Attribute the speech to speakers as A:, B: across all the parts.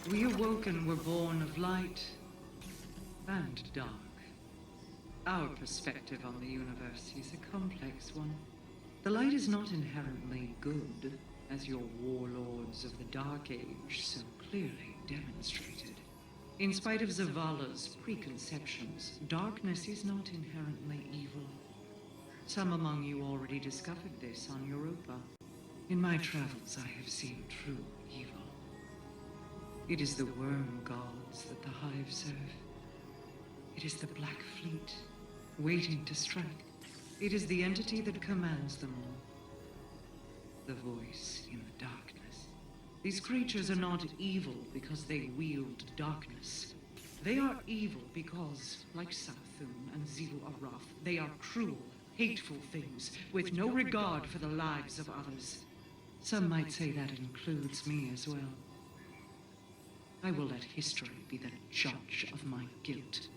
A: We awoken were born of light and dark. Our perspective on the universe is a complex one. The light is not inherently good, as your warlords of the Dark Age so clearly demonstrated. In spite of Zavala's preconceptions, darkness is not inherently evil. Some among you already discovered this on Europa. In my travels, I have seen true evil. It is the worm gods that the Hive serve. It is the Black Fleet, waiting to strike. It is the entity that commands them all. The voice in the darkness. These creatures are not evil because they wield darkness. They are evil because, like Sarathun and Zivu Arath, they are cruel, hateful things with no regard for the lives of others. Some might say that includes me as well. I will let history be the judge of my guilt.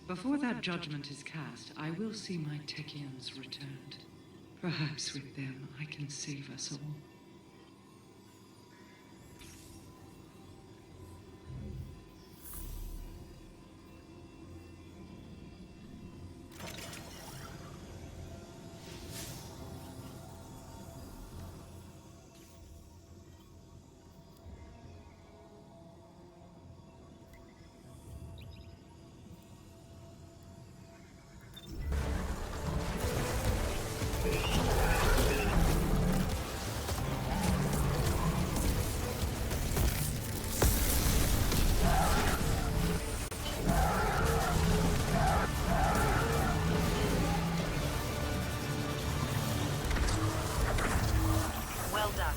A: Before that judgment is cast, I will see my Techians returned. Perhaps with them I can save us all.
B: Well done.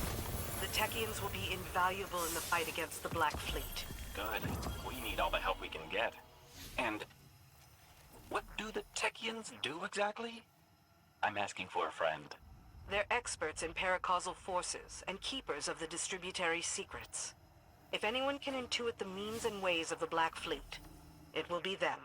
B: The Techians will be invaluable in the fight against the Black Fleet.
C: Good. We need all the help we can get. And what do the Techians do exactly? I'm asking for a friend.
B: They're experts in paracausal forces and keepers of the distributary secrets. If anyone can intuit the means and ways of the Black Fleet, it will be them.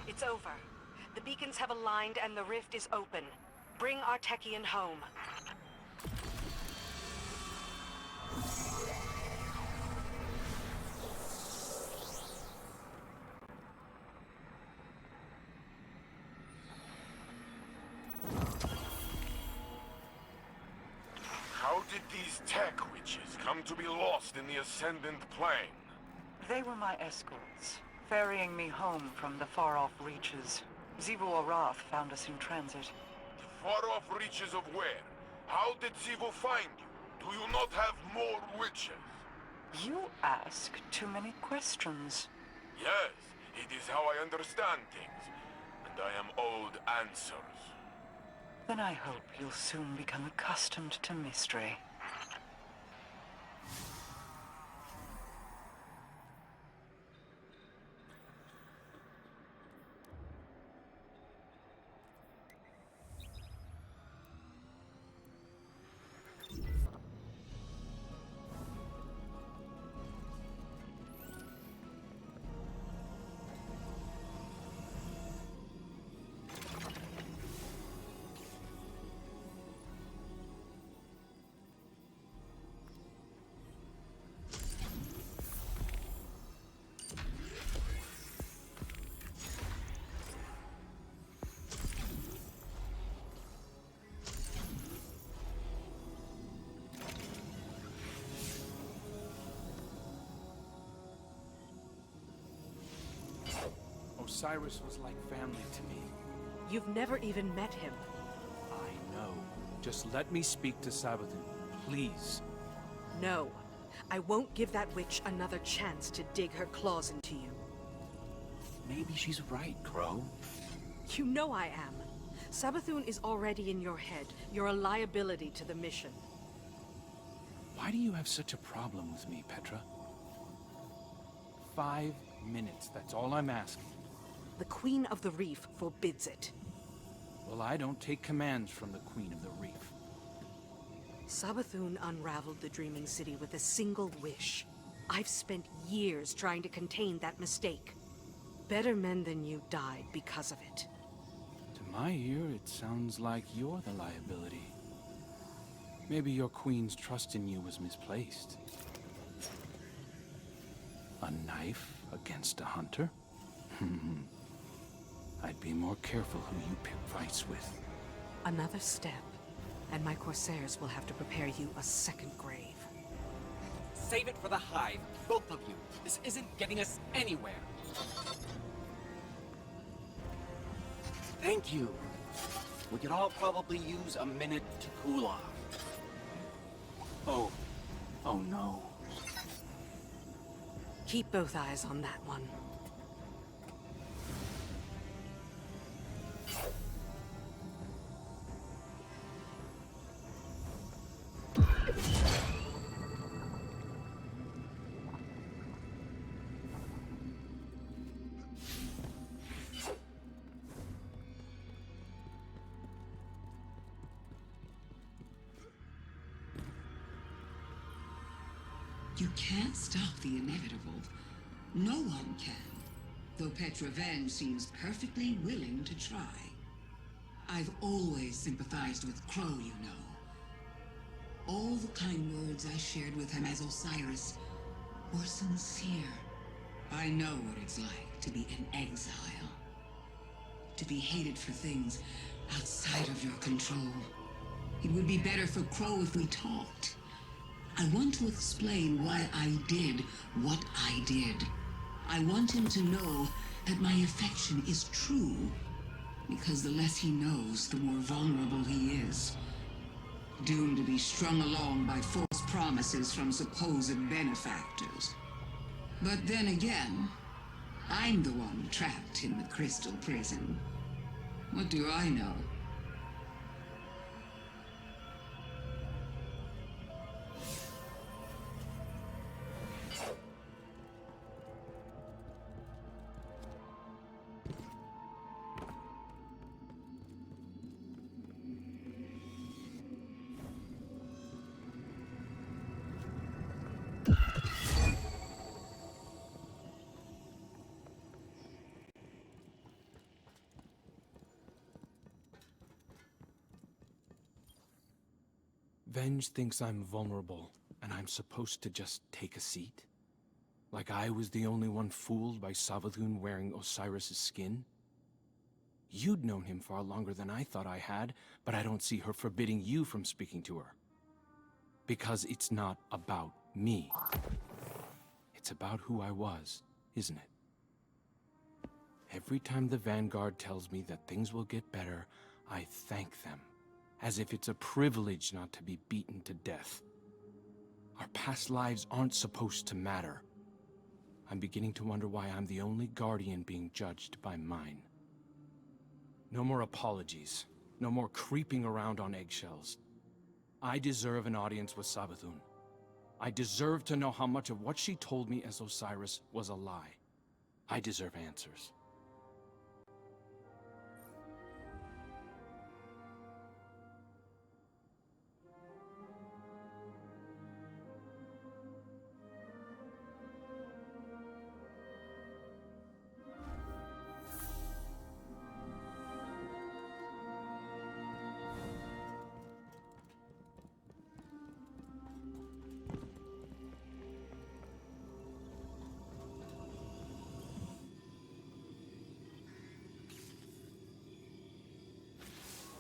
B: It's over. The beacons have aligned and the rift is open. Bring our Techian home.
D: How did these tech witches come to be lost in the Ascendant Plane?
E: They were my escorts, ferrying me home from the far-off reaches. Zivu Arath found us in transit.
D: Far-off reaches of where? How did Zivu find you? Do you not have more witches?
E: You ask too many questions.
D: Yes, it is how I understand things. And I am owed answers.
E: Then I hope you'll soon become accustomed to mystery.
F: Osiris was like family to me.
B: You've never even met him.
F: I know. Just let me speak to Savathun, please.
B: No. I won't give that witch another chance to dig her claws into you.
C: Maybe she's right, Crow.
B: You know I am. Savathun is already in your head. You're a liability to the mission.
F: Why do you have such a problem with me, Petra? 5 minutes, that's all I'm asking.
B: The Queen of the Reef forbids it.
F: Well, I don't take commands from the Queen of the Reef.
B: Savathun unraveled the Dreaming City with a single wish. I've spent years trying to contain that mistake. Better men than you died because of it.
F: To my ear, it sounds like you're the liability. Maybe your queen's trust in you was misplaced. A knife against a hunter? I'd be more careful who you pick fights with.
B: Another step, and my Corsairs will have to prepare you a second grave.
G: Save it for the Hive, both of you. This isn't getting us anywhere. Thank you. We could all probably use a minute to cool off. Oh no.
B: Keep both eyes on that one.
H: You can't stop the inevitable. No one can. Though Petra Venge seems perfectly willing to try. I've always sympathized with Crow, you know. All the kind words I shared with him as Osiris were sincere. I know what it's like to be in exile. To be hated for things outside of your control. It would be better for Crow if we talked. I want to explain why I did what I did. I want him to know that my affection is true. Because the less he knows, the more vulnerable he is. Doomed to be strung along by false promises from supposed benefactors. But then again, I'm the one trapped in the crystal prison. What do I know?
F: Venge thinks I'm vulnerable, and I'm supposed to just take a seat? Like I was the only one fooled by Savathun wearing Osiris' skin? You'd known him far longer than I thought I had, but I don't see her forbidding you from speaking to her. Because it's not about me. It's about who I was, isn't it? Every time the Vanguard tells me that things will get better, I thank them. As if it's a privilege not to be beaten to death. Our past lives aren't supposed to matter. I'm beginning to wonder why I'm the only Guardian being judged by mine. No more apologies. No more creeping around on eggshells. I deserve an audience with Savathun. I deserve to know how much of what she told me as Osiris was a lie. I deserve answers.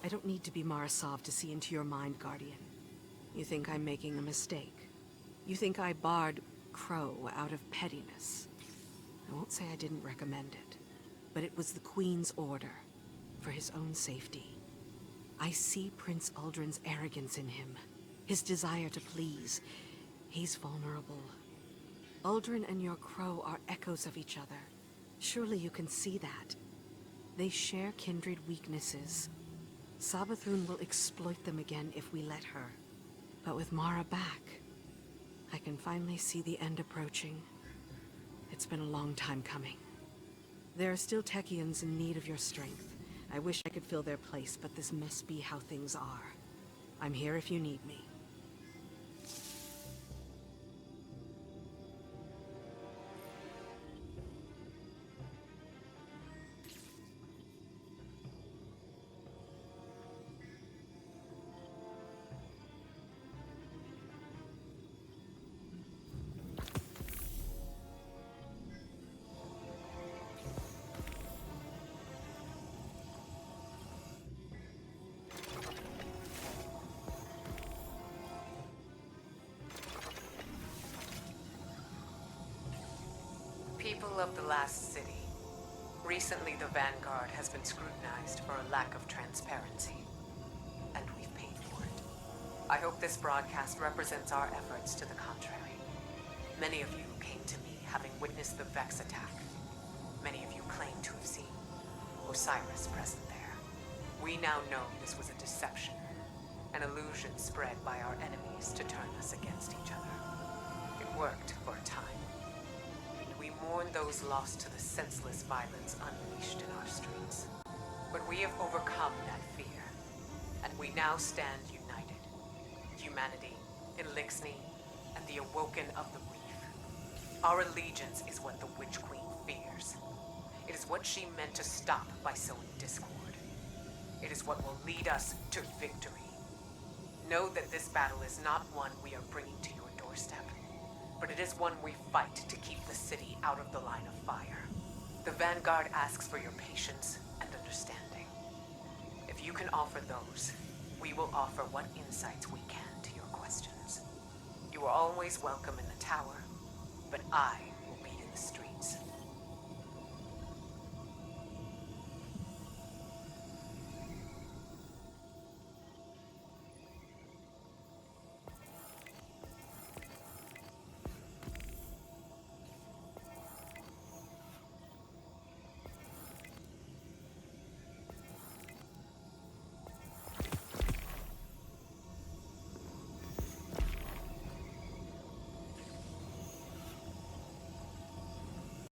B: I don't need to be Marasov to see into your mind, Guardian. You think I'm making a mistake. You think I barred Crow out of pettiness. I won't say I didn't recommend it. but it was the Queen's order, for his own safety. I see Prince Uldren's arrogance in him, his desire to please. He's vulnerable. Uldren and your crow are echoes of each other. Surely you can see that. They share kindred weaknesses. Savathun will exploit them again if we let her. But with Mara back, I can finally see the end approaching. It's been a long time coming. There are still Techians in need of your strength. I wish I could fill their place, but this must be how things are. I'm here if you need me.
E: People of the last city. Recently, the Vanguard has been scrutinized for a lack of transparency. And we've paid for it. I hope this broadcast represents our efforts to the contrary. Many of you came to me having witnessed the Vex attack. Many of you claim to have seen Osiris present there. We now know this was a deception, an illusion spread by our enemies to turn us against each other. It worked for a time. We mourn those lost to the senseless violence unleashed in our streets. But we have overcome that fear, and we now stand united. Humanity, Elixni, and the Awoken of the Reef. Our allegiance is what the Witch Queen fears. It is what she meant to stop by sowing discord. It is what will lead us to victory. Know that this battle is not one we are bringing to your doorstep, but it is one we fight to keep the city out of the line of fire. The Vanguard asks for your patience and understanding. If you can offer those, we will offer what insights we can to your questions. You are always welcome in the tower, but I